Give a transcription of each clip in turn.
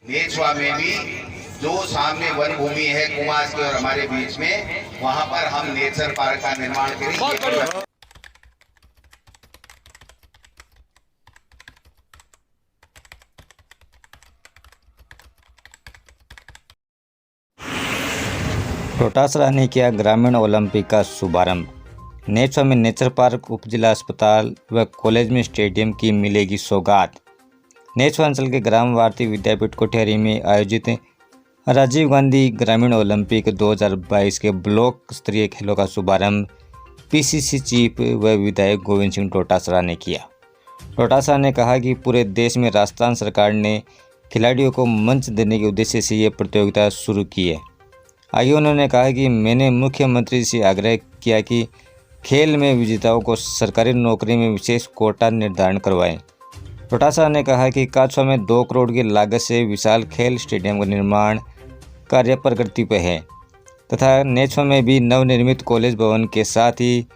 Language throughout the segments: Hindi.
नेछवा में भी जो सामने वन भूमि है कुमास के और हमारे बीच में, वहां पर हम नेचर पार्क का निर्माण करेंगे। डोटासरा ने किया ग्रामीण ओलंपिक का शुभारंभ। नेछवा में नेचर पार्क, उपजिला अस्पताल व कॉलेज में स्टेडियम की मिलेगी सौगात। नेछवा अंचल के ग्राम भारती विद्यापीठ कोठियारी में आयोजित राजीव गांधी ग्रामीण ओलंपिक 2022 के ब्लॉक स्तरीय खेलों का शुभारंभ पीसीसी चीफ व विधायक गोविंद सिंह डोटासरा ने किया। डोटासरा ने कहा कि पूरे देश में राजस्थान सरकार ने खिलाड़ियों को मंच देने के उद्देश्य से ये प्रतियोगिता शुरू की है। आगे उन्होंने कहा कि मैंने मुख्यमंत्री से आग्रह किया कि खेल में विजेताओं को सरकारी नौकरी में विशेष कोटा निर्धारण करवाएं। डोटासरा ने कहा कि काछवा में 2 करोड़ की लागत से विशाल खेल स्टेडियम का निर्माण कार्य प्रगति पर है तथा नेछवा में भी नवनिर्मित कॉलेज भवन के साथ ही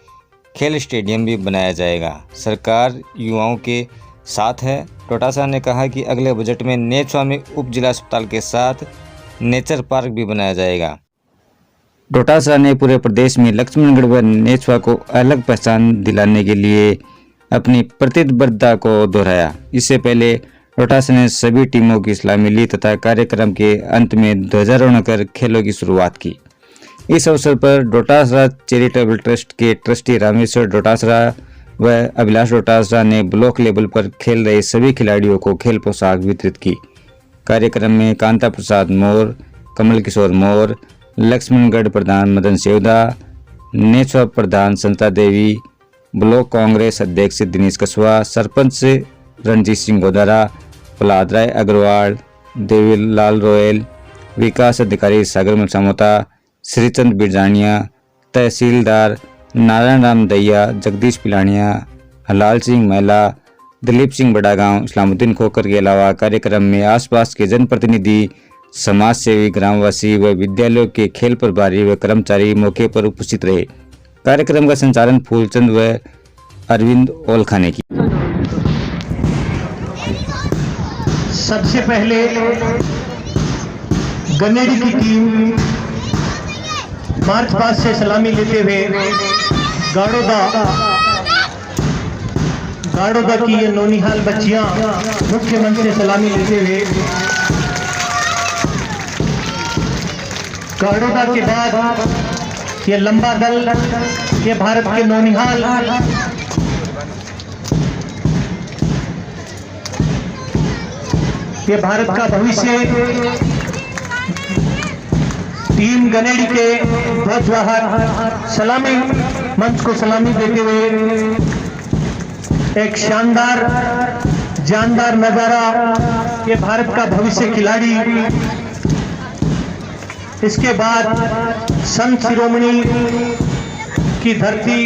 खेल स्टेडियम भी बनाया जाएगा। सरकार युवाओं के साथ है। डोटासरा ने कहा कि अगले बजट में नेछवा में उप जिला अस्पताल के साथ नेचर पार्क भी बनाया जाएगा। डोटासरा ने पूरे प्रदेश में लक्ष्मणगढ़ व नेछवा को अलग पहचान दिलाने के लिए अपनी प्रतिबद्धता को दोहराया। इससे पहले डोटासरा ने सभी टीमों की सलामी ली तथा कार्यक्रम के अंत में ध्वजारोहण कर खेलों की शुरुआत की। इस अवसर पर डोटासरा चैरिटेबल ट्रस्ट के ट्रस्टी रामेश्वर डोटासरा व अभिलाष डोटासरा ने ब्लॉक लेवल पर खेल रहे सभी खिलाड़ियों को खेल पोशाक वितरित की। कार्यक्रम में कांता प्रसाद मोर, कमल किशोर मोर, लक्ष्मणगढ़ प्रधान मदन सेवदा, नेछवा प्रधान संता देवी, ब्लॉक कांग्रेस अध्यक्ष दिनेश कसवा, सरपंच रणजीत सिंह गोदारा, प्रहलाद राय अग्रवाल, देवीलाल रोयल, विकास अधिकारी सागर मलसामोता, श्रीचंद बिरजानिया, तहसीलदार नारायण राम दैया, जगदीश पिलानिया, हलाल सिंह महिला, दिलीप सिंह बड़ागांव, इस्लामुद्दीन खोकर के अलावा कार्यक्रम में आसपास के जनप्रतिनिधि, समाज सेवी, ग्रामवासी व विद्यालयों के खेल प्रभारी व कर्मचारी मौके पर उपस्थित रहे। कार्यक्रम का संचालन फूलचंद व अरविंद ओलखा ने किया। सबसे पहले गनेड़ी की टीम मार्च पास से सलामी लेते हुए गाड़ोदा की ये नौनिहाल बच्चियां मुख्य मंच से सलामी लेते हुए गाड़ोदा के बाद ये लंबा दल ये भारत के नौनिहाल ये भारत का भविष्य टीम गनेड़ी के ध्वजवाहक सलामी मंच को सलामी देते हुए एक शानदार जानदार नजारा ये भारत का भविष्य खिलाड़ी। इसके बाद संत शिरोमणि की धरती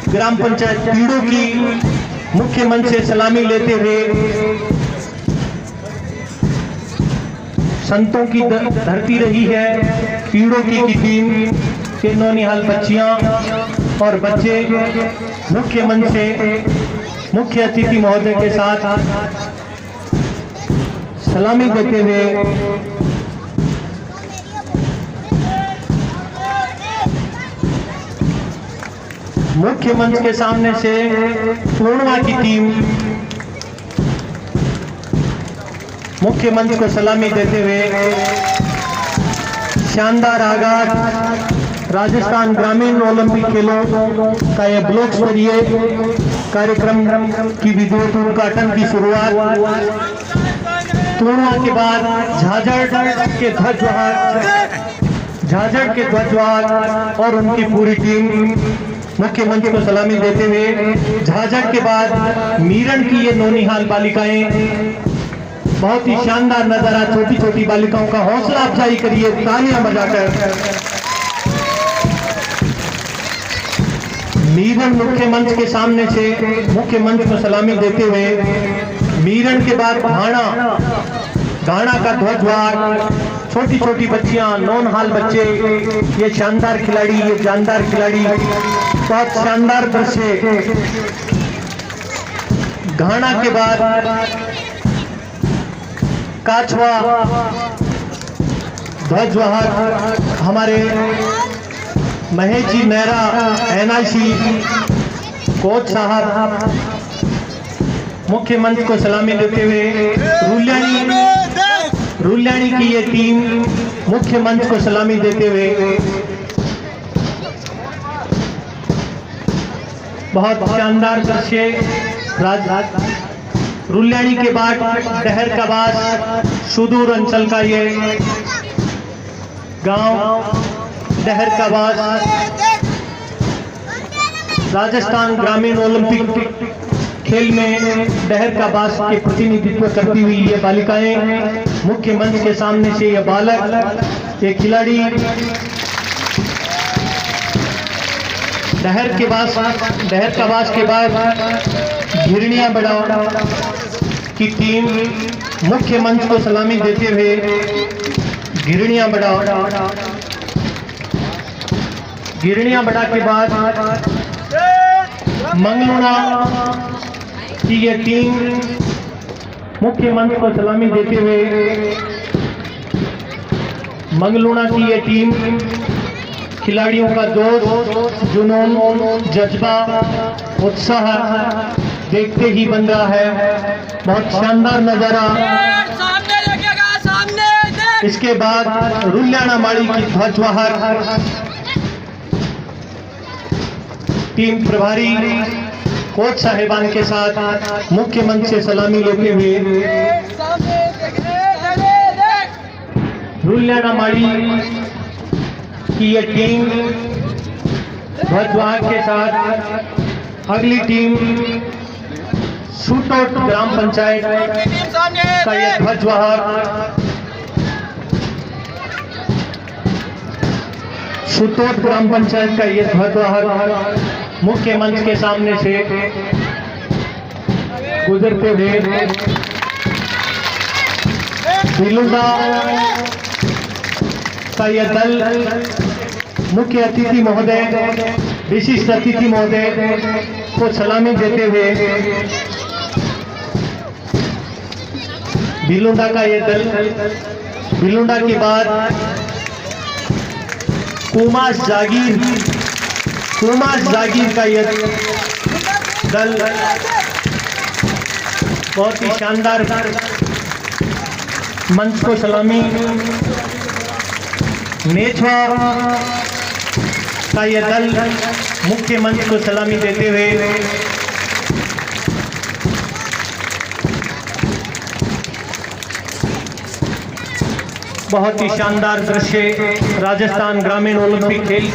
ग्राम पंचायत पीड़ों की मुख्य मंच से सलामी लेते हुए संतों की धरती रही है पीड़ों की टीम के नौनिहाल बच्चियां और बच्चे मुख्य मंच से मुख्य अतिथि महोदय के साथ सलामी देते हुए मुख्य मंच के सामने से पूर्णिमा की टीम मुख्य मंच को सलामी देते हुए शानदार आगाज राजस्थान ग्रामीण ओलंपिक खेलों का यह ब्लॉक स्तरीय कार्यक्रम की विधिवत उद्घाटन की शुरुआत पूर्णिमा के बाद झाझड़ के ध्वजवाहक और उनकी पूरी टीम मुख्य मंच को सलामी देते हुए झाझड़ के बाद मीरन की ये नौनिहाल बालिकाएं बहुत ही शानदार नजारा, छोटी छोटी बालिकाओं का हौसला अफजाई करिए तालियां बजाकर। मीरन मुख्य मंच के सामने से मुख्य मंच को सलामी देते हुए मीरन के बाद घाना का ध्वजवाहक छोटी छोटी बच्चियां नौनिहाल बच्चे ये शानदार खिलाड़ी ये जानदार खिलाड़ी बहुत शानदार दृश्य। घाना के बाद काछवा ध्वजवाहक हमारे महेश जी मेहरा NIC कोच साहब मुख्य मंच को सलामी देते हुए रुल्यानी की ये टीम मुख्य मंच को सलामी देते हुए बहुत शानदार दृश्य रुल्यानी के बाद डहर का बास सुदूर अंचल का ये गांव डहर का बास राजस्थान ग्रामीण ओलंपिक खेल में डहर का बास के प्रतिनिधित्व करती हुई ये बालिकाएं मुख्य मंच के सामने से ये बालक ये खिलाड़ी डहर का बास के बाद घिरनिया बड़ा की टीम मुख्य मंच को सलामी देते हुए घिरनिया बड़ा के बाद मंगलूना की ये टीम मुख्य मंच को सलामी देते हुए मंगलूना की ये टीम खिलाड़ियों का जोश जुनून जज्बा उत्साह देखते ही बन रहा है। बहुत शानदार नजारा। इसके बाद रुल्याना माड़ी की ध्वजवाहक टीम प्रभारी कोच साहिबान के साथ मुख्य मंच से सलामी लेते हुए रुल्याना माड़ी की ये टीम ध्वजवाहक के साथ अगली टीम सूटोट ग्राम पंचायत का ये ध्वजवाहक सूटोट ग्राम पंचायत का ये ध्वजवाहक मुख्य मंच के सामने से गुजरते हुए बिलुदा का यह दल मुख्य अतिथि महोदय विशिष्ट अतिथि महोदय को सलामी देते हुए बिलुंडा का ये दल बिलुंडा के बाद कुमास जागीर का ये दल बहुत ही शानदार मंच को सलामी नेछवा का ये दल मुख्य मंच को सलामी देते हुए बहुत ही शानदार दृश्य राजस्थान ग्रामीण ओलंपिक खेल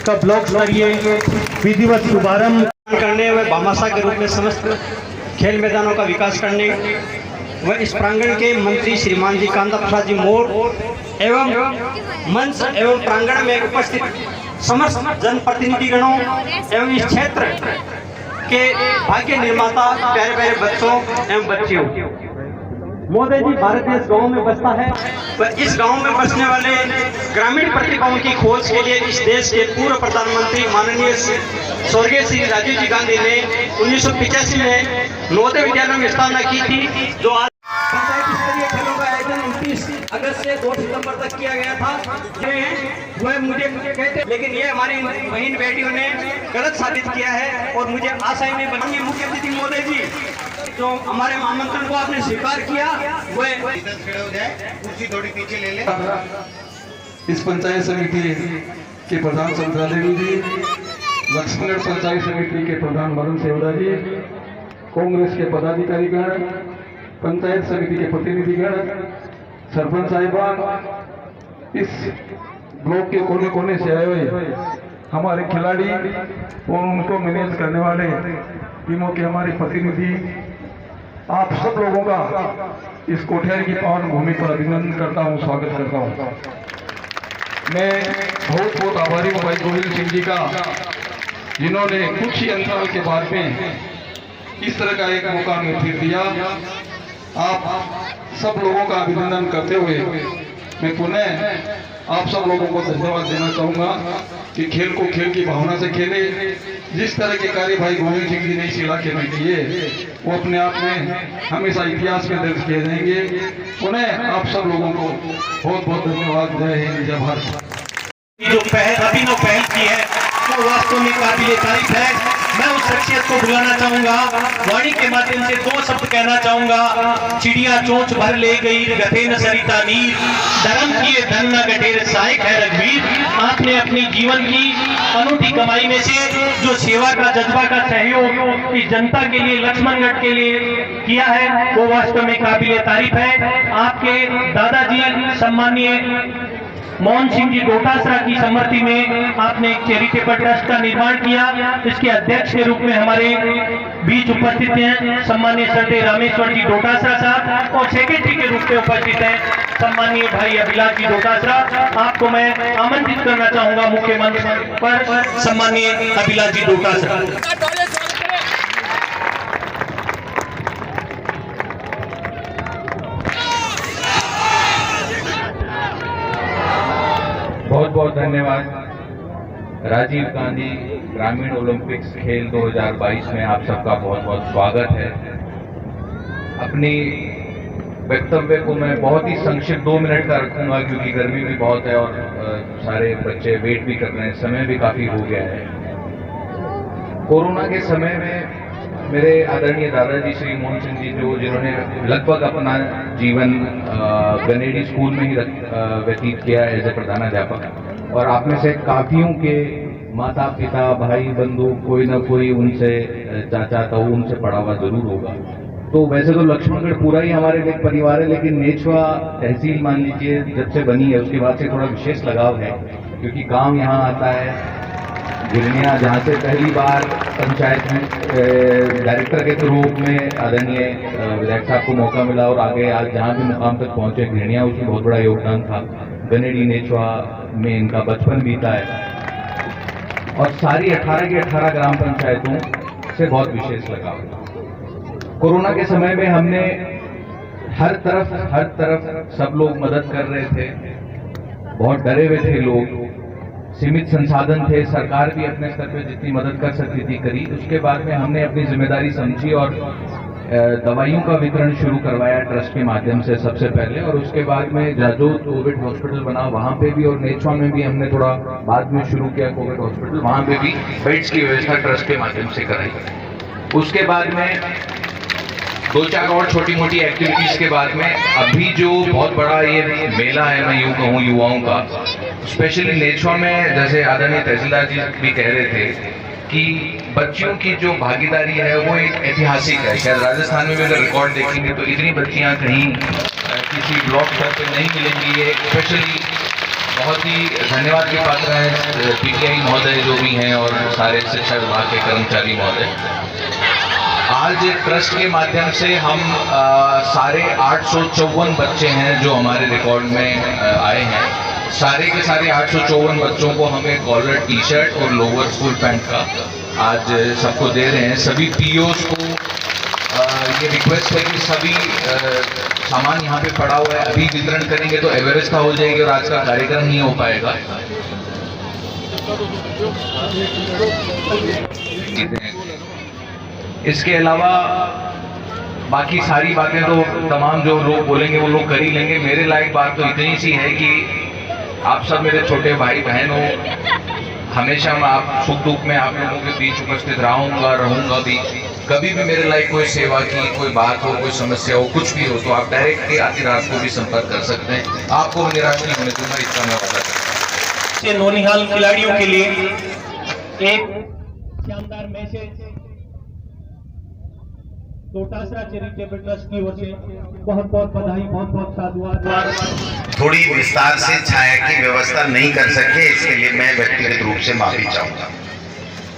का ब्लॉक स्तरीय विधिवत शुभारंभ करने व भामाशाह के रूप में समस्त खेल मैदानों का विकास करने व इस प्रांगण के मंत्री श्रीमान जी कांता प्रसाद जी मोर एवं मंच एवं प्रांगण में उपस्थित समस्त जनप्रतिनिधिगणों एवं इस क्षेत्र के भाग्य निर्माता प्यारे प्यारे बच्चों एवं बच्चियों। मोदी जी भारत देश गांव में बसता है वह इस गांव में बसने वाले ग्रामीण प्रतिभाओं की खोज के लिए इस देश के पूर्व प्रधानमंत्री माननीय स्वर्गीय श्री राजीव जी गांधी ने 1985 में नवोदय विद्यालयों में स्थापना की थी, जो आज पंचायत स्तरीय खेलों का आयोजन 29 अगस्त से 2 सितंबर तक किया गया था। वह मुझे कहते, लेकिन ये हमारी बहन बेटियों ने गलत साबित किया है और मुझे आशा ही नहीं बनी। मुख्य अतिथि मोदी जी जो हमारे आमंत्रण को आपने स्वीकार किया, वह खड़े हो जाए, कुर्सी थोड़ी पीछे ले ले। इस पंचायत समिति के प्रधान संतरा देवी जी, लक्ष्मण पंचायत समिति के प्रधान वरुण सेवदा जी, कांग्रेस के पदाधिकारीगण, पंचायत समिति के प्रतिनिधिगण, सरपंच साहिबान, इस ब्लॉक के कोने कोने से आए हुए हमारे खिलाड़ी और उनको मैनेज करने वाले टीमों के हमारे प्रतिनिधि, आप सब लोगों का इस कोठियार की पावन भूमि पर अभिनंदन करता हूं, स्वागत करता हूं। मैं बहुत बहुत आभारी हूं भाई गोविंद सिंह जी का, जिन्होंने कुछ ही अंतराल के बाद में इस तरह का एक मौका में फिर दिया। आप सब लोगों का अभिनंदन करते हुए मैं पुनः आप सब लोगों को धन्यवाद देना चाहूँगा कि खेल को खेल की भावना से खेले। जिस तरह के कार्य भाई गोविंद सिंह जी ने इस इलाके में किए वो अपने आप में हमेशा इतिहास में दर्ज किए जाएंगे। पुनः आप सब लोगों को बहुत बहुत धन्यवाद। जय हिंद, जय भारत। जो अभिनव पहल की है वो वास्तव में काबिले तारीफ है। मैं उस शख्सियत को बुलाना चाहूंगा, वाणी के माध्यम से दो शब्द कहना चाहूंगा। चिड़िया चोंच भर ले गई गथे न सरिता नीर, धर्म किए धन न गठेर सहायक है रघुवीर। आपने अपनी जीवन की अनूठी कमाई में से जो सेवा का जज्बा का सहयोग इस जनता के लिए, लक्ष्मणगढ़ के लिए किया है वो वास्तव में काबिले तारीफ है। आपके दादाजी सम्मानीय मोहन सिंह जी डोटासरा की समृद्धि में आपने एक चैरिटेबल ट्रस्ट का निर्माण किया। इसके अध्यक्ष के रूप में हमारे बीच उपस्थित हैं सम्मानीय श्रद्धेय रामेश्वर जी डोटासरा साहब, और सेक्रेटरी के रूप में उपस्थित हैं सम्मानीय भाई अभिलाष जी डोटासरा। आपको मैं आमंत्रित करना चाहूंगा मुख्य मंच पर सम्मानीय अभिलाष जी डोटासरा। बहुत बहुत धन्यवाद। राजीव गांधी ग्रामीण ओलंपिक्स खेल 2022 में आप सबका बहुत बहुत स्वागत है। अपनी वक्तव्य को मैं बहुत ही संक्षिप्त 2 मिनट का रखूंगा क्योंकि गर्मी भी बहुत है और सारे बच्चे वेट भी कर रहे हैं, समय भी काफी हो गया है। कोरोना के समय में मेरे आदरणीय दादाजी श्री मोहन सिंह जी जिन्होंने लगभग अपना जीवन गनेडी स्कूल में ही व्यतीत किया एज ए प्रधानाध्यापक, और आप में से काफियों के माता पिता भाई बंधु कोई ना कोई उनसे चाचा ताऊ उनसे पढ़ा हुआ जरूर होगा। तो वैसे तो लक्ष्मणगढ़ पूरा ही हमारे लिए परिवार है, लेकिन नेछवा तहसील मान लीजिए जब से बनी है उसके बाद से थोड़ा विशेष लगाव है क्योंकि गाँव यहाँ आता है। गिरनिया जहाँ से पहली बार पंचायत में डायरेक्टर के रूप में आदरणीय विधायक साहब को मौका मिला और आगे आज जहाँ भी मुकाम तक पहुँचे गिरनिया, उसमें बहुत बड़ा योगदान था। गनेडी नेछवा में इनका बचपन बीता है और सारी 18 की 18 ग्राम पंचायतों से बहुत विशेष लगाव। कोरोना के समय में हमने हर तरफ सब लोग मदद कर रहे थे, बहुत डरे हुए थे लोग, सीमित संसाधन थे, सरकार भी अपने स्तर पे जितनी मदद कर सकती थी करी। उसके बाद में हमने अपनी जिम्मेदारी समझी और दवाइयों का वितरण शुरू करवाया ट्रस्ट के माध्यम से सबसे पहले, और उसके बाद में जो कोविड हॉस्पिटल बना वहाँ पे भी और नेछवा में भी हमने थोड़ा बाद में शुरू किया कोविड हॉस्पिटल, वहाँ पे भी बेड्स की व्यवस्था ट्रस्ट के माध्यम से कराई। उसके बाद में 2-4 और छोटी मोटी एक्टिविटीज के बाद में अभी जो बहुत बड़ा ये मेला है, मैं यूं कहूँ युवाओं का, स्पेशली नेछवा में, जैसे आदरणीय तहसीलदार जी भी कह रहे थे कि बच्चियों की जो भागीदारी है वो एक ऐतिहासिक है। शायद राजस्थान में भी अगर रिकॉर्ड देखेंगे तो इतनी बच्चियां कहीं किसी ब्लॉक स्तर पे नहीं मिलेंगी। ये स्पेशली बहुत ही धन्यवाद के पात्र हैं पीटीआई महोदय जो भी हैं और सारे शिक्षा विभाग के कर्मचारी महोदय। आज ट्रस्ट के माध्यम से हम सारे 854 बच्चे हैं जो हमारे रिकॉर्ड में आए हैं। सारे के सारे 854 बच्चों को हमें कॉलर टी शर्ट और लोअर फुल पैंट का आज सबको दे रहे हैं। सभी पीओस को ये रिक्वेस्ट है कि सभी सामान यहाँ पे पड़ा हुआ है, अभी वितरण करेंगे तो अव्यवस्था हो जाएगी और आज का कार्यक्रम नहीं हो पाएगा। इसके अलावा बाकी सारी बातें तो तमाम जो लोग बोलेंगे वो लोग कर ही लेंगे। मेरे लायक बात तो इतनी सी है कि आप सब मेरे छोटे भाई बहन हो, हमेशा मैं आप सुख दुख में आप लोगों के बीच उपस्थित रहूंगा भी। कभी भी मेरे लायक कोई सेवा की कोई बात हो, कोई समस्या हो, कुछ भी हो तो आप डायरेक्ट आधी रात को भी संपर्क कर सकते हैं। आपको निराश नहीं होने दूंगा, इसका मैं वादा करता हूं। नौनिहाल खिलाड़ियों के लिए एक शानदार मैसेज डोटासरा चैरिटेबल ट्रस्ट की ओर से बहुत बहुत बधाई, बहुत बहुत साधुवाद। थोड़ी विस्तार से छाया की व्यवस्था नहीं कर सके, इसके लिए मैं व्यक्तिगत रूप से माफी चाहूंगा।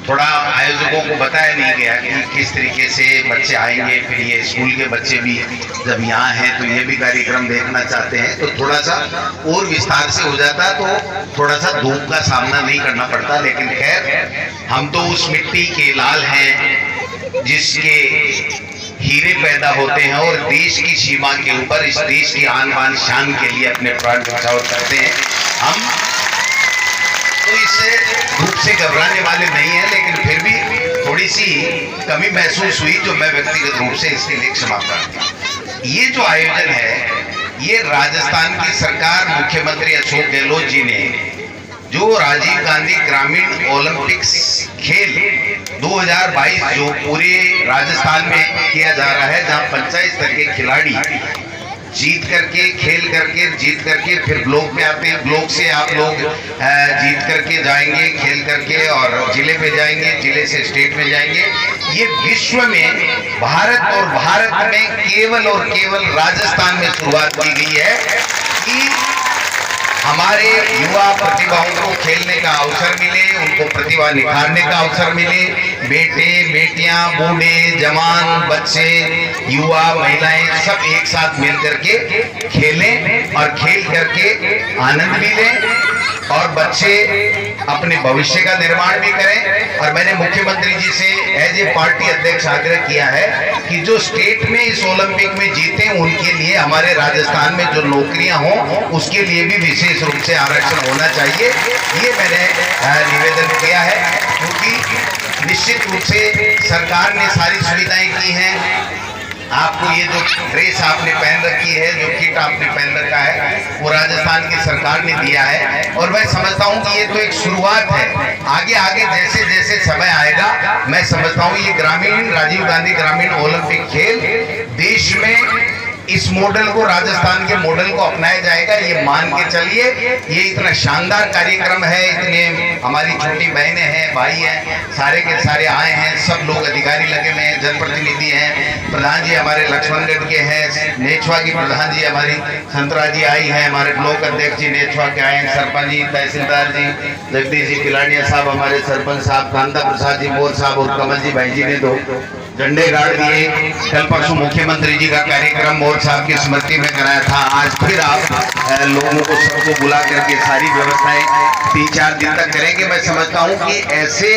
थोड़ा आयोजकों को बताया नहीं गया कि किस तरीके से बच्चे आएंगे, फिर ये स्कूल के बच्चे भी जब यहाँ हैं तो ये भी कार्यक्रम देखना चाहते हैं, तो थोड़ा सा और विस्तार से हो जाता तो थोड़ा सा धूप का सामना नहीं करना पड़ता। लेकिन खैर, हम तो उस मिट्टी के लाल हैं जिसके हीरे पैदा होते हैं और देश की सीमा के ऊपर इस देश की आन बान शान के लिए अपने प्राण न्यौछावर करते हैं। हम तो इससे धूप से घबराने वाले नहीं हैं, लेकिन फिर भी थोड़ी सी कमी महसूस हुई जो मैं व्यक्तिगत रूप से इसके लिए क्षमा प्रार्थी हूं। ये जो आयोजन है ये राजस्थान की सरकार, मुख्यमंत्री अशोक गहलोत जी ने जो राजीव गांधी ग्रामीण ओलंपिक्स खेल 2022 जो पूरे राजस्थान में किया जा रहा है, जहां पंचायत स्तर के खिलाड़ी जीत करके, खेल करके, जीत करके फिर ब्लॉक में आते हैं, ब्लॉक से आप लोग जीत करके जाएंगे, खेल करके और जिले पे जाएंगे, जिले से स्टेट में जाएंगे। ये विश्व में भारत और भारत में केवल और केवल राजस्थान में शुरुआत की गई है कि हमारे युवा प्रतिभाओं को खेलने का अवसर मिले, उनको प्रतिभा निखारने का अवसर मिले। बेटे बेटियां, बूढ़े जवान, बच्चे, युवा, महिलाएं सब एक साथ मिल करके खेलें और खेल करके आनंद भी लें और बच्चे अपने भविष्य का निर्माण भी करें। और मैंने मुख्यमंत्री जी से एज ए पार्टी अध्यक्ष आग्रह किया है कि जो स्टेट में इस ओलंपिक में जीते उनके लिए हमारे राजस्थान में जो नौकरियां हों उसके लिए भी विशेष रूप से आरक्षण होना चाहिए। ये मैंने निवेदन किया है, क्योंकि निश्चित रूप से सरकार ने सारी सुविधाएं की हैं। आपको ये जो ड्रेस आपने पहन रखी है, जो किट आपने पहन रखा है, वो राजस्थान की सरकार ने दिया है और मैं समझता हूँ कि ये तो एक शुरुआत है। आगे आगे जैसे जैसे समय आएगा, मैं समझता हूँ ये ग्रामीण राजीव गांधी ग्रामीण ओलंपिक खेल देश में इस मॉडल को, राजस्थान के मॉडल को अपनाया जाएगा। ये मान के चलिए, ये इतना शानदार कार्यक्रम है, इतने हमारी छोटी बहनें हैं, भाई हैं, सारे के सारे आए हैं, सब लोग अधिकारी लगे हुए हैं, जनप्रतिनिधि हैं, प्रधान जी हमारे लक्ष्मणगढ़ के हैं, नेछवा की प्रधान जी हमारी संतरा जी आई हैं, हमारे ब्लॉक अध्यक्ष जी नेछवा के आए हैं, सरपंच जी, तहसीलदार जी, जगदीश जी किलाड़िया साहब, हमारे सरपंच साहब, कांता प्रसाद जी मोर साहब और कमल जी भाई जी ने दो झंडे गाड़ दिए। कल परसों मुख्यमंत्री जी का कार्यक्रम मोर साहब की स्मृति में कराया था। आज फिर आप लोगों को सबको बुला करके सारी व्यवस्थाएं 3-4 दिन तक करेंगे। मैं समझता हूं कि ऐसे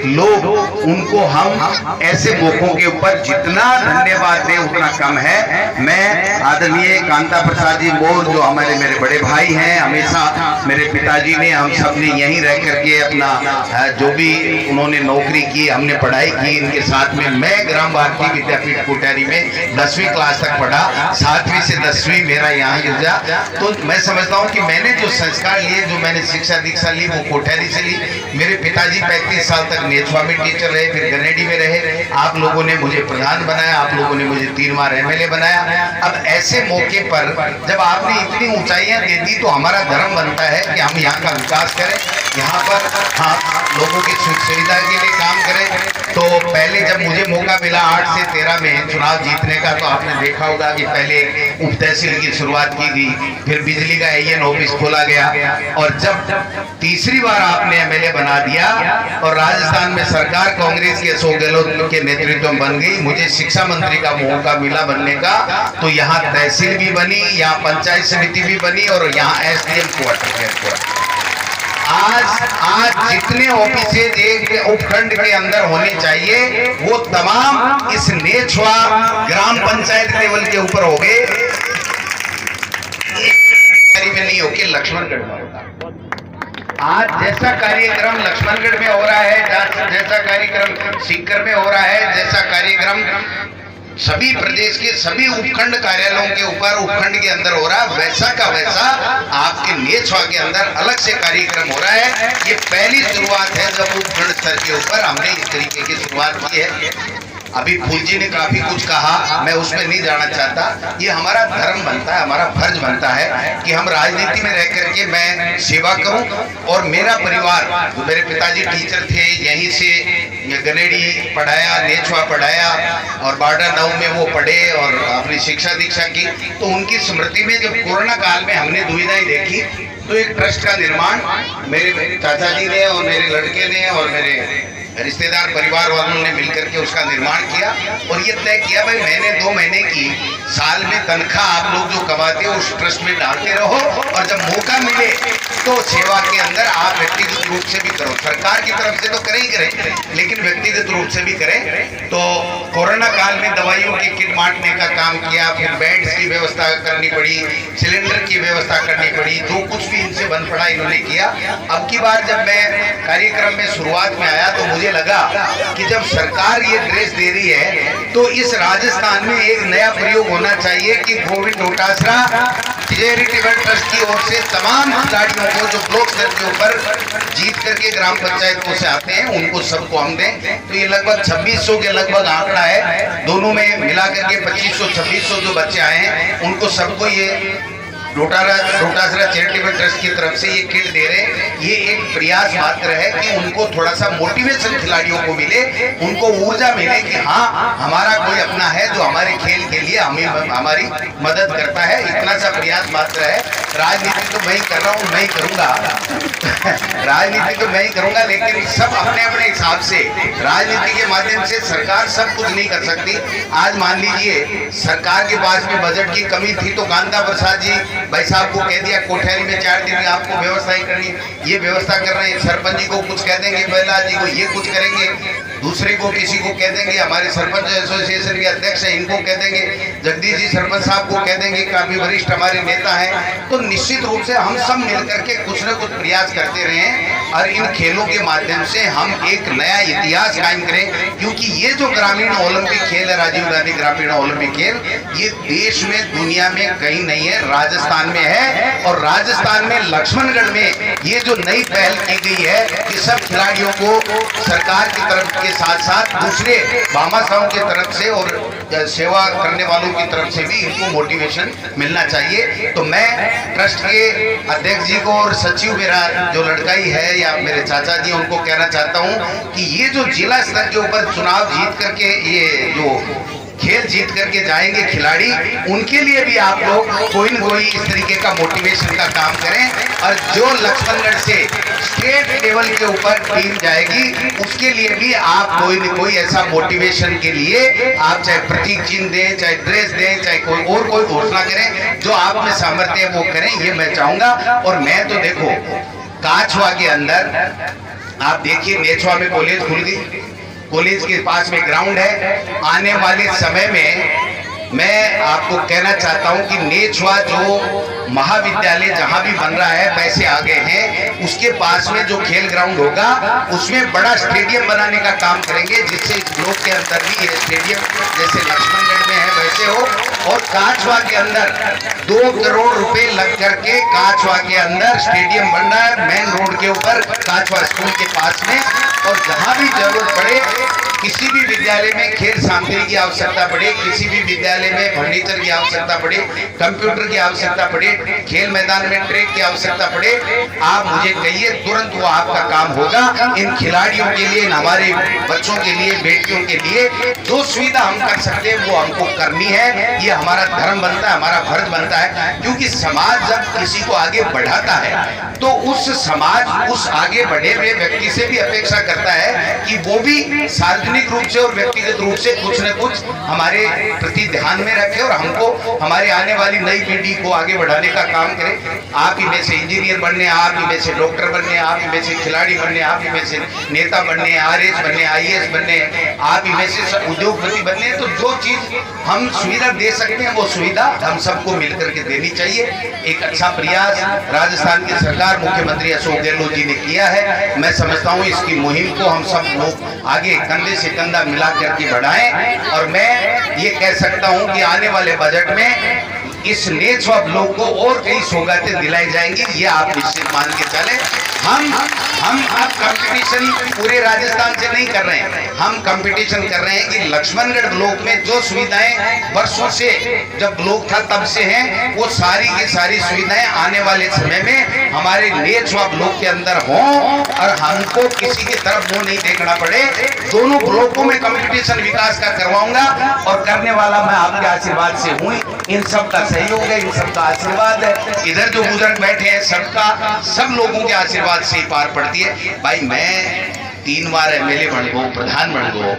लोग, उनको हम ऐसे मौकों के ऊपर जितना धन्यवाद दें उतना कम है। मैं आदरणीय कांता प्रसाद जी मोर, जो हमारे मेरे बड़े भाई हैं, हमेशा मेरे पिताजी ने, हम सब ने यहीं रह करके अपना जो भी उन्होंने नौकरी की, हमने पढ़ाई की इनके साथ में। मैं ग्राम भारती विद्यापीठ कोठारी में 10वीं क्लास तक पढ़ा, 7वीं से 10वीं मेरा यहाँ गुजरा। तो मैं समझता हूँ कि मैंने जो संस्कार लिए, जो मैंने शिक्षा दीक्षा ली, वो कोठारी से ली। मेरे पिताजी 35 साल तक नेछवा में टीचर रहे, फिर गनेडी में रहे। आप लोगों ने मुझे प्रधान बनाया, आप लोगों ने मुझे 3 बार MLA बनाया। अब ऐसे मौके पर जब आपने इतनी ऊंचाइयां दे दी तो हमारा धर्म बनता है कि हम यहाँ का विकास करें, यहाँ पर हम लोगों की सुख सुविधा के लिए काम करें। तो पहले जब मुझे मौका मिला 8 से 13 में चुनाव जीतने का, तो आपने देखा होगा कि पहले उप तहसील की शुरुआत की गई, फिर बिजली का AN ऑफिस खोला गया, और जब तीसरी बार आपने MLA बना दिया और राजस्थान में सरकार कांग्रेस के अशोक गहलोत के नेतृत्व में बन गई, मुझे शिक्षा मंत्री का मौका मिला बनने का। तो यहाँ तहसील भी बनी, यहाँ पंचायत समिति भी बनी और यहाँ SDM क्वार्टर। आज जितने ऑफिसेज एक उपखंड के अंदर होने चाहिए वो तमाम इस नेछवा ग्राम पंचायत लेवल के ऊपर हो गए, में नहीं होके लक्ष्मणगढ़ में होगा। आज जैसा कार्यक्रम लक्ष्मणगढ़ में हो रहा है, जैसा कार्यक्रम सीकर में हो रहा है, जैसा कार्यक्रम सभी प्रदेश के सभी उपखंड कार्यालयों के ऊपर उपखंड के अंदर हो रहा है, वैसा का वैसा आपके नेछवा के अंदर अलग से कार्यक्रम हो रहा है। ये पहली शुरुआत है जब उपखंड स्तर के ऊपर हमने इस तरीके की शुरुआत की है। अभी फूल जी ने काफी कुछ कहा, मैं उसमें नहीं जाना चाहता। ये हमारा धर्म बनता है, हमारा फर्ज बनता है कि हम राजनीति में रह करके मैं सेवा करूं। और मेरा परिवार, जो मेरे पिताजी टीचर थे, यहीं से गनेडी पढ़ाया, नेछवा पढ़ाया और बाडा 9 में वो पढ़े और अपनी शिक्षा दीक्षा की। तो उनकी स्मृति में जब कोरोना काल में हमने दुविधाएं देखी तो एक ट्रस्ट का निर्माण मेरे चाचा जी ने और मेरे लड़के ने और मेरे रिश्तेदार परिवार वालों ने मिलकर के उसका निर्माण किया और ये तय किया भाई महीने 2 महीने की साल में तनख्वाह आप लोग जो कमाते हो उस ट्रस्ट में डालते रहो, और जब मौका मिले तो सेवा के अंदर आप व्यक्तिगत रूप से भी करो। सरकार की तरफ से तो करें ही करें, लेकिन व्यक्तिगत रूप से भी करें। तो कोरोना काल में दवाइयों की किट बांटने का काम किया, फिर बेड्स की व्यवस्था करनी पड़ी, सिलेंडर की व्यवस्था करनी पड़ी, जो कुछ भी इनसे बन पड़ा इन्होंने किया। अब की बार जब मैं कार्यक्रम में शुरुआत में आया तो मुझे लगा कि जब सरकार ये ड्रेस दे रही है तो इस राजस्थान में एक नया प्रयोग होना चाहिए कि गोविंद डोटासरा चैरिटेबल ट्रस्ट की ओर से तमाम खिलाड़ियों को जो ब्लॉक स्तर के ऊपर जीत करके ग्राम पंचायतों से आते हैं उनको सबको हम दें। तो ये लगभग 2600 के लगभग आंकड़ा है, दोनों में मिला करके 2500-2600 जो बच्चे आए हैं उनको सबको ये डोटासरा चैरिटेबल ट्रस्ट की तरफ से ये किट दे रहे हैं। ये एक प्रयास मात्र है कि उनको थोड़ा सा मोटिवेशन खिलाड़ियों को मिले, उनको ऊर्जा मिले कि हाँ हमारा कोई अपना है जो हमारे खेल के लिए हमारी मदद करता है। इतना सा प्रयास मात्र है। राजनीति तो मैं ही कर रहा हूँ, मैं ही करूँगा राजनीति तो मैं ही करूँगा, लेकिन सब अपने अपने हिसाब से। राजनीति के माध्यम से सरकार सब कुछ नहीं कर सकती। आज मान लीजिए सरकार के पास में बजट की कमी थी तो कांता प्रसाद जी भाई साहब को कह दिया कोठेरी में 4 दिन में आपको व्यवस्था ही करनी, ये व्यवस्था कर रहे हैं। सरपंच जी को कुछ कह देंगे, प्रहलाद जी को ये कुछ करेंगे, दूसरे को किसी को कह देंगे, हमारे सरपंच एसोसिएशन के अध्यक्ष हैं इनको कह देंगे, जगदीश जी सरपंच साहब को कह देंगे, काफी वरिष्ठ हमारे नेता हैं। तो निश्चित रूप से हम सब मिलकर के कुछ न कुछ प्रयास करते रहें और इन खेलों के माध्यम से हम एक नया इतिहास कायम करें, क्योंकि ये जो ग्रामीण ओलंपिक खेल है, राजीव गांधी ग्रामीण ओलंपिक खेल, ये देश में दुनिया में कहीं नहीं है, राजस्थान में है। और राजस्थान में लक्ष्मणगढ़ में ये जो नई पहल की गई है कि सब खिलाड़ियों को सरकार की तरफ के साथ साथ दूसरे भामाशाहों की तरफ से और सेवा करने वालों की तरफ से भी इनको मोटिवेशन मिलना चाहिए। तो मैं ट्रस्ट के अध्यक्ष जी को और सचिव मेरा जो लड़काई है या मेरे चाचा जी उनको कहना चाहता हूं कि ये जो जिला स्तर के ऊपर चुनाव जीत करके ये जो खेल जीत करके जाएंगे खिलाड़ी, उनके लिए भी आप लोग कोई न कोई इस तरीके का मोटिवेशन का काम करें। और जो लक्ष्मणगढ़ से स्टेट लेवल के ऊपर टीम जाएगी उसके लिए भी आप कोई न कोई ऐसा मोटिवेशन के लिए आप चाहे प्रतीक चिन्ह दें, चाहे ड्रेस दें, चाहे कोई घोषणा करें, जो आप में सामर्थ्य है वो करें, ये मैं चाहूंगा। और मैं तो देखो काछवा के अंदर आप देखिए नेछवा में कॉलेज खुल गई, कॉलेज के पास में ग्राउंड है। आने वाले समय में मैं आपको कहना चाहता हूं कि नेछवा जो महाविद्यालय जहां भी बन रहा है, पैसे आ गए हैं, उसके पास में जो खेल ग्राउंड होगा उसमें बड़ा स्टेडियम बनाने का काम करेंगे, जिससे इस ब्लॉक के अंदर भी ये स्टेडियम जैसे लक्ष्मणगढ़ में है वैसे हो। और काछवा के अंदर 2 करोड़ रुपए लग करके काछवा के अंदर स्टेडियम बन रहा है, मेन रोड के ऊपर काछवा स्कूल के पास में। और जहां भी जरूरत पड़े, किसी भी विद्यालय में खेल सामग्री की आवश्यकता पड़े, किसी भी विद्यालय में फर्नीचर की आवश्यकता पड़े, कंप्यूटर की आवश्यकता पड़े, खेल मैदान में ट्रैक की आवश्यकता पड़े, आप मुझे कहिए, तुरंत वो आपका काम होगा। इन खिलाड़ियों के लिए, इन हमारे बच्चों के लिए, बेटियों के लिए जो सुविधा हम कर सकते हैं वो हमको करनी है। ये हमारा धर्म बनता है, हमारा फर्ज बनता है, क्योंकि समाज जब किसी को आगे बढ़ाता है तो उस समाज उस आगे बढ़े हुए व्यक्ति से भी अपेक्षा करता है कि वो भी सार्वजनिक रूप से और व्यक्तिगत रूप से कुछ न कुछ हमारे प्रति ध्यान में रखे और हमको हमारे आने वाली नई पीढ़ी को आगे बढ़ाने का काम करे। आप ही में से इंजीनियर बनने, आप ही में से डॉक्टर बनने, आप ही में से खिलाड़ी बनने, आप ही में से नेता बनने, आरएस बनने, आईएएस बनने, आप ही में से उद्योगपति बनने। तो जो चीज हम सुविधा दे सकते हैं वो सुविधा हम सबको मिलकर के देनी चाहिए। एक अच्छा प्रयास राजस्थान की सरकार, मुख्यमंत्री अशोक गहलोत जी ने किया है। मैं समझता हूँ इसकी मुहिम को हम सब लोग आगे कंधे से कंधा मिला करके बढ़ाएं। और मैं ये कह सकता हूँ कि आने वाले बजट में इस नेछवा ब्लॉक को और कई सौगातें दिलाई जाएंगी, ये आप निश्चित मान के चले। हम अब कंपटीशन पूरे राजस्थान से नहीं कर रहे हैं, हम कंपटीशन कर रहे हैं कि लक्ष्मणगढ़ ब्लॉक में जो सुविधाएं वर्षों से जब ब्लॉक था तब से हैं, वो सारी की सारी सुविधाएं आने वाले समय में हमारे नेछवा ब्लॉक के अंदर हों और हमको किसी की तरफ मुंह नहीं देखना पड़े। दोनों ब्लॉकों में कंपटीशन विकास का करवाऊंगा और करने वाला मैं आपके आशीर्वाद से हूँ। इन सब का सहयोग है, इन सब का आशीर्वाद है। इधर जो बुजुर्ग बैठे हैं सबका, सब लोगों के आशीर्वाद से ही पार पड़ती है। भाई मैं 3 बार एमएलए बन गो, प्रधान बन गो,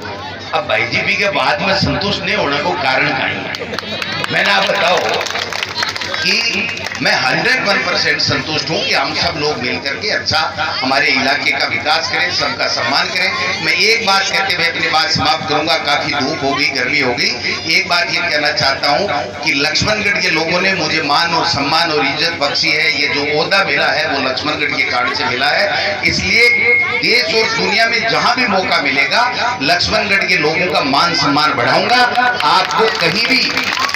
अब बीजेपी के बाद में संतुष्ट नहीं होने को कारण क्या है? मैंने आप बताओ कि मैं 101% संतुष्ट हूं कि हम सब लोग मिलकर के अच्छा हमारे इलाके का विकास करें, सबका सम्मान करें। मैं एक बात कहते हुए अपनी बात समाप्त करूंगा, काफी धूप होगी, गर्मी होगी। एक बात ये कहना चाहता हूं कि लक्ष्मणगढ़ के लोगों ने मुझे मान और सम्मान और इज्जत बख्शी है। ये जो ओहदा मिला है वो लक्ष्मणगढ़ के कारण से मिला है। इसलिए देश और दुनिया में जहां भी मौका मिलेगा लक्ष्मणगढ़ के लोगों का मान सम्मान बढ़ाऊंगा। आपको कहीं भी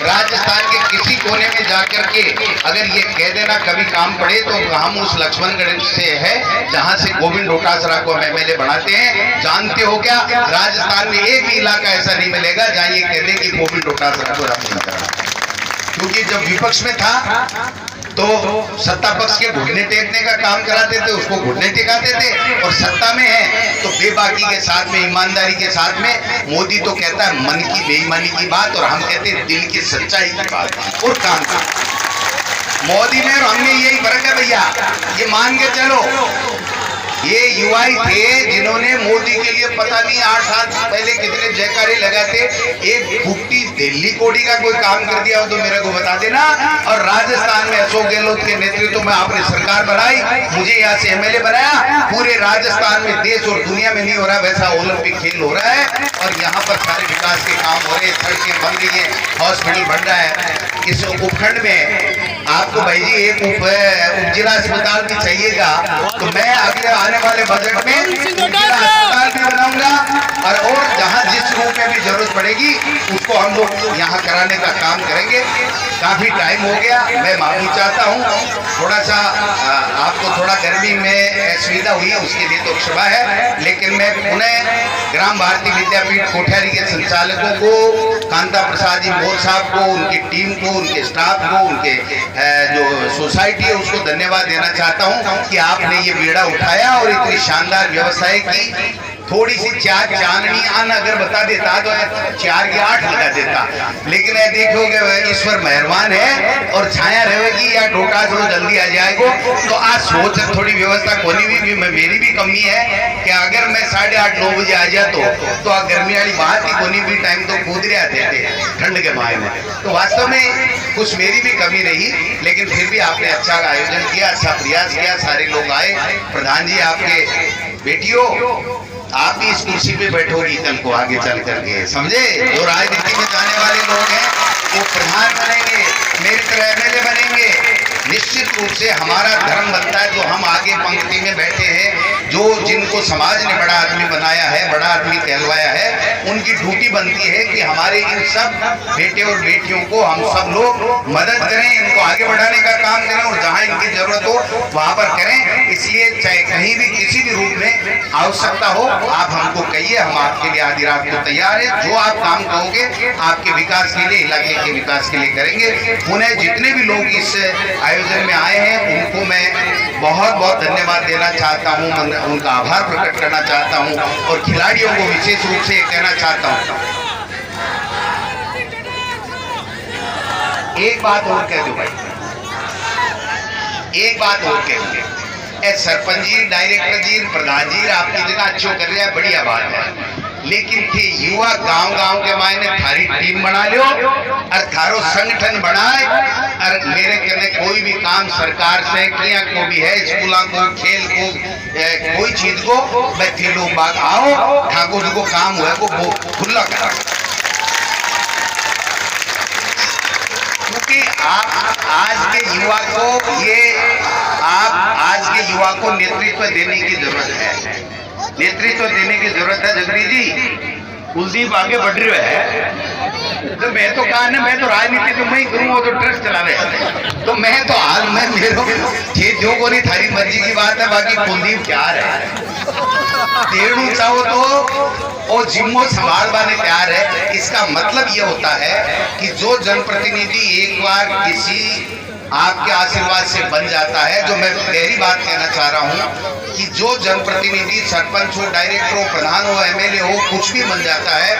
राजस्थान के किसी कोने में जाकर के अगर ये कह देना कभी काम पड़े तो हम उस लक्ष्मणगढ़ से है जहां से गोविंद डोटासरा को हम एमएलए बनाते हैं। जानते हो क्या, राजस्थान में एक भी इलाका ऐसा नहीं मिलेगा जहां ये कह दे कि गोविंद डोटासरा को राम नहीं करा। क्योंकि जब विपक्ष में था तो सत्ता पक्ष के घुटने टेकने का काम कराते थे, उसको घुटने टेकाते थे, और सत्ता में है तो बेबाकी के साथ में, ईमानदारी के साथ में। मोदी तो कहता है मन की बेईमानी की बात और हम कहते हैं दिल की सच्चाई की बात और काम की। मोदी में और हमने यही फर्क है भैया, ये मान के चलो। ये युवा ही थे जिन्होंने मोदी के लिए पता नहीं 8 साल पहले कितने जयकारे लगाते। एक फुट्टी दिल्ली कोड़ी का कोई काम कर दिया हो तो मेरे को बता देना। और राजस्थान में अशोक गहलोत के नेतृत्व में आपने सरकार बनाई, मुझे यहाँ से एमएलए बनाया। पूरे राजस्थान में, देश और दुनिया में नहीं हो रहा वैसा ओलंपिक खेल हो रहा है और यहाँ पर सारे विकास के काम हो रहे हैं, सड़कें बन रही है, हॉस्पिटल बन रहा है। इस उपखंड में आपको भाई जी एक उप जिला अस्पताल भी चाहिएगा तो मैं अगले आने वाले बजट में जिला अस्पताल भी बनाऊंगा और जहां जिस रूप में भी जरूरत पड़ेगी उसको हम लोग यहाँ कराने का काम करेंगे। काफी टाइम हो गया, मैं माफी चाहता हूँ, थोड़ा सा आपको थोड़ा गर्मी में असुविधा हुई है उसके लिए तो क्षमा है। लेकिन मैं पुनः ग्राम भारती विद्यापीठ कोठारी के संचालकों को, कांता प्रसाद जी मोर साहब को, उनकी टीम को, उनके स्टाफ को, उनके जो सोसाइटी है उसको धन्यवाद देना चाहता हूं कि आपने ये बीड़ा उठाया और इतनी शानदार व्यवस्था की। थोड़ी सी चांदनी आना अगर बता देता तो 4 की 8 लगा देता, लेकिन देखोगे ईश्वर मेहरबान है और छाया रहेगी या डोटा जो जल्दी आ जाएगा। तो आज सोच थोड़ी व्यवस्था कोनी भी मेरी भी कमी है कि अगर मैं 8:30 9 बजे आ जाता तो गर्मी वाली बात ही कोनी भी टाइम तो कूद रहे आते थे ठंड के माह में। तो वास्तव में कुछ मेरी भी कमी रही, लेकिन फिर भी आपने अच्छा आयोजन किया, अच्छा प्रयास किया, सारे लोग आए। प्रधान जी आपके बेटियों आप भी इस कुर्सी पे बैठोगी कल को आगे चल करके, समझे? जो राजनीति में जाने वाले लोग हैं वो प्रधान बनेंगे, मेरी तरह एमएलए बनेंगे। निश्चित रूप से हमारा धर्म बनता है जो हम आगे पंक्ति में बैठे हैं, जो जिनको समाज ने बड़ा आदमी बनाया है, बड़ा आदमी कहलवाया है, उनकी ड्यूटी बनती है कि हमारे इन सब बेटे और बेटियों को हम सब लोग मदद करें, इनको आगे बढ़ाने का काम करें और जहां इनकी जरूरत हो वहां पर करें। इसलिए चाहे कहीं भी किसी भी रूप में आवश्यकता हो आप हमको कहिए, हम आपके लिए आधी रात को तैयार है। जो आप काम कहोगे आपके विकास के लिए, इलाके के विकास के लिए करेंगे। पुनः जितने भी लोग इस आयोजन में आए हैं उनको मैं बहुत बहुत धन्यवाद देना चाहता हूँ, उनका आभार प्रकट करना चाहता हूँ और खिलाड़ियों को विशेष रूप से कहना चाहता हूँ। एक बात और कह दो भाई, एक बात और कह दो, सरपंच जी, डायरेक्टर जी, प्रधान जी आपकी जगह अच्छो कर रहे हैं, बढ़िया बात है। लेकिन थे युवा गांव-गांव के मायने थारी टीम बना लो और थारो संगठन बनाए और मेरे कहने कोई भी काम सरकार से किया को भी है, स्कूलों को, खेल को, कोई चीज को बैठे लोग बाग आओ, ठाकुर जी को काम हुआ को वो खुला करा। क्योंकि आप आज के युवा को आज के युवा को नेतृत्व देने की जरूरत है, नेतृत्व देने की जरूरत है। जगरी जी, कुलदीप आगे बढ़ रहे है तो मैं तो कहा ना, मैं तो राजनीति तो मैं करूँ, वो तो ट्रस्ट चला रहे हैं तो मैं तो हाल में मेरे जो को नहीं थारी मर्जी की बात है। बाकी कुलदीप तैयार है, तेड़ू चाहो तो और जिम्मो संभालवाने तैयार है। इसका मतलब ये होता है कि जो जनप्रतिनिधि एक बार किसी आपके आशीर्वाद से बन जाता है, जो मैं गहरी बात कहना चाह रहा हूं कि जो जनप्रतिनिधि सरपंच हो, डायरेक्टर हो, प्रधान हो, एमएलए हो, कुछ भी बन जाता है,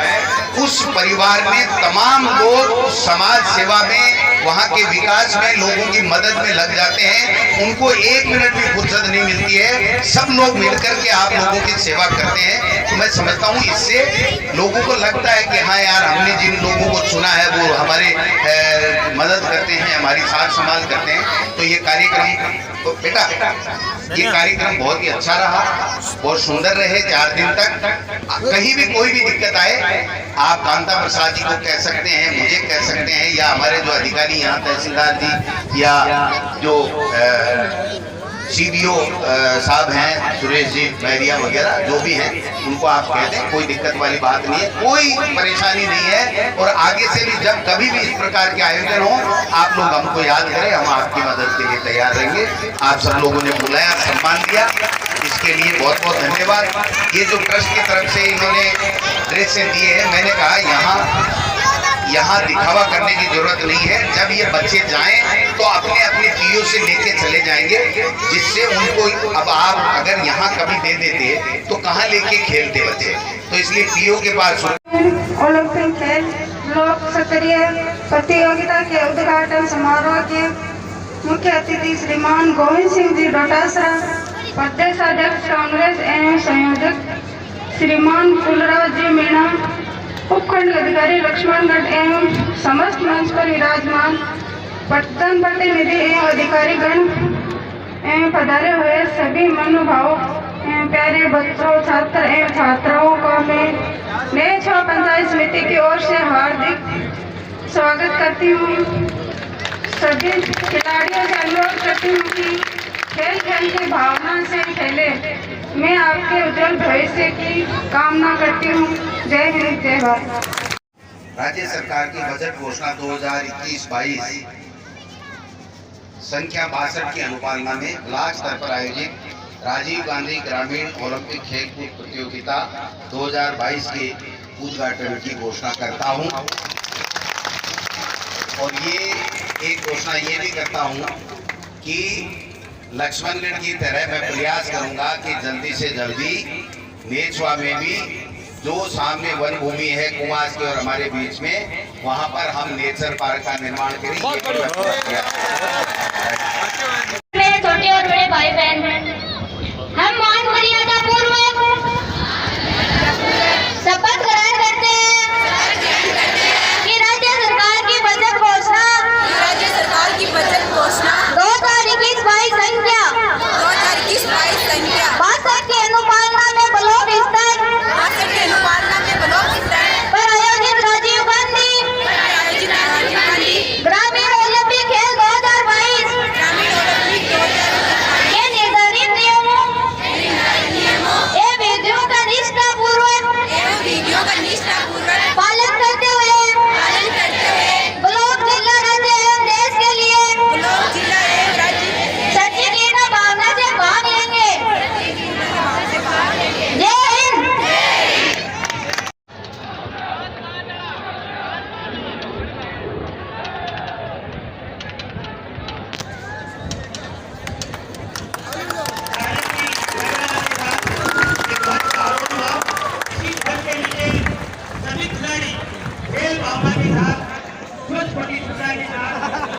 उस परिवार में तमाम लोग समाज सेवा में वहाँ के विकास में लोगों की मदद में लग जाते हैं, उनको 1 मिनट भी फुर्सत नहीं मिलती है, सब लोग मिलकर के आप लोगों की सेवा करते हैं। तो मैं समझता हूँ इससे लोगों को लगता है कि हाँ यार, हमने जिन लोगों को चुना है वो हमारे मदद करते हैं, हमारी साथ संभाल करते हैं। तो ये कार्यक्रम, तो बेटा ये कार्यक्रम बहुत ही अच्छा रहा, बहुत सुंदर रहे 4 दिन तक। कहीं भी कोई भी दिक्कत आए, आप कांता प्रसाद जी को कह सकते हैं, मुझे कह सकते हैं, या हमारे जो अधिकारी यहाँ तहसीलदार जी या जो CBO साहब हैं, सुरेश जी महरिया वगैरह जो भी हैं, उनको आप कह दें, कोई दिक्कत वाली बात नहीं है, कोई परेशानी नहीं है। और आगे से भी जब कभी भी इस प्रकार के आयोजन हो, आप लोग हमको याद करें, हम आपकी मदद के लिए तैयार रहेंगे। आप सब लोगों ने बुलाया, सम्मान दिया, इसके लिए बहुत बहुत धन्यवाद। ये जो ट्रस्ट की तरफ से इन्होंने ड्रेस दिए हैं, मैंने कहा यहाँ दिखावा करने की जरूरत नहीं है। जब ये बच्चे जाएं तो अपने अपने पीओ से लेके चले जाएंगे, जिससे उनको, अब आप अगर यहाँ कभी दे देते तो कहाँ लेके खेलते बच्चे, तो इसलिए पीओ के पास ओलंपिक खेल लोक स्तरीय प्रतियोगिता के उद्घाटन समारोह के मुख्य अतिथि श्रीमान गोविंद सिंह जी डोटासरा, प्रदेशाध्यक्ष कांग्रेस एवं संयोजक श्रीमान कुलराज जी मीणा, उपखंड अधिकारी लक्ष्मणगढ़ एवं समस्त मंच पर विराजमान पटन प्रतिनिधि एवं अधिकारीगण एवं पधारे हुए सभी महानुभावों एवं प्यारे बच्चों, छात्र एवं छात्राओं का मैं नेछवा पंचायत समिति की ओर से हार्दिक स्वागत करती हूँ। सभी खिलाड़ियों से अनुरोध करती हूँ कि खेल खेल की भावना से खेले। मैं आपके उज्जवल भविष्य की कामना करती हूँ। जय हिंद, जय भारत। राज्य सरकार की बजट घोषणा 2021-22 संख्या 62 की अनुपालना में ब्लॉक स्तर पर आयोजित राजीव गांधी ग्रामीण ओलंपिक खेलकूद प्रतियोगिता 2022 के उद्घाटन की घोषणा करता हूं। और ये एक घोषणा ये भी करता हूं कि लक्ष्मणगढ़ की तरह मैं प्रयास करूंगा कि जल्दी से जल्दी नेछवा में भी जो सामने वन भूमि है कुमास के और हमारे बीच में, वहां पर हम नेचर पार्क का निर्माण करेंगे।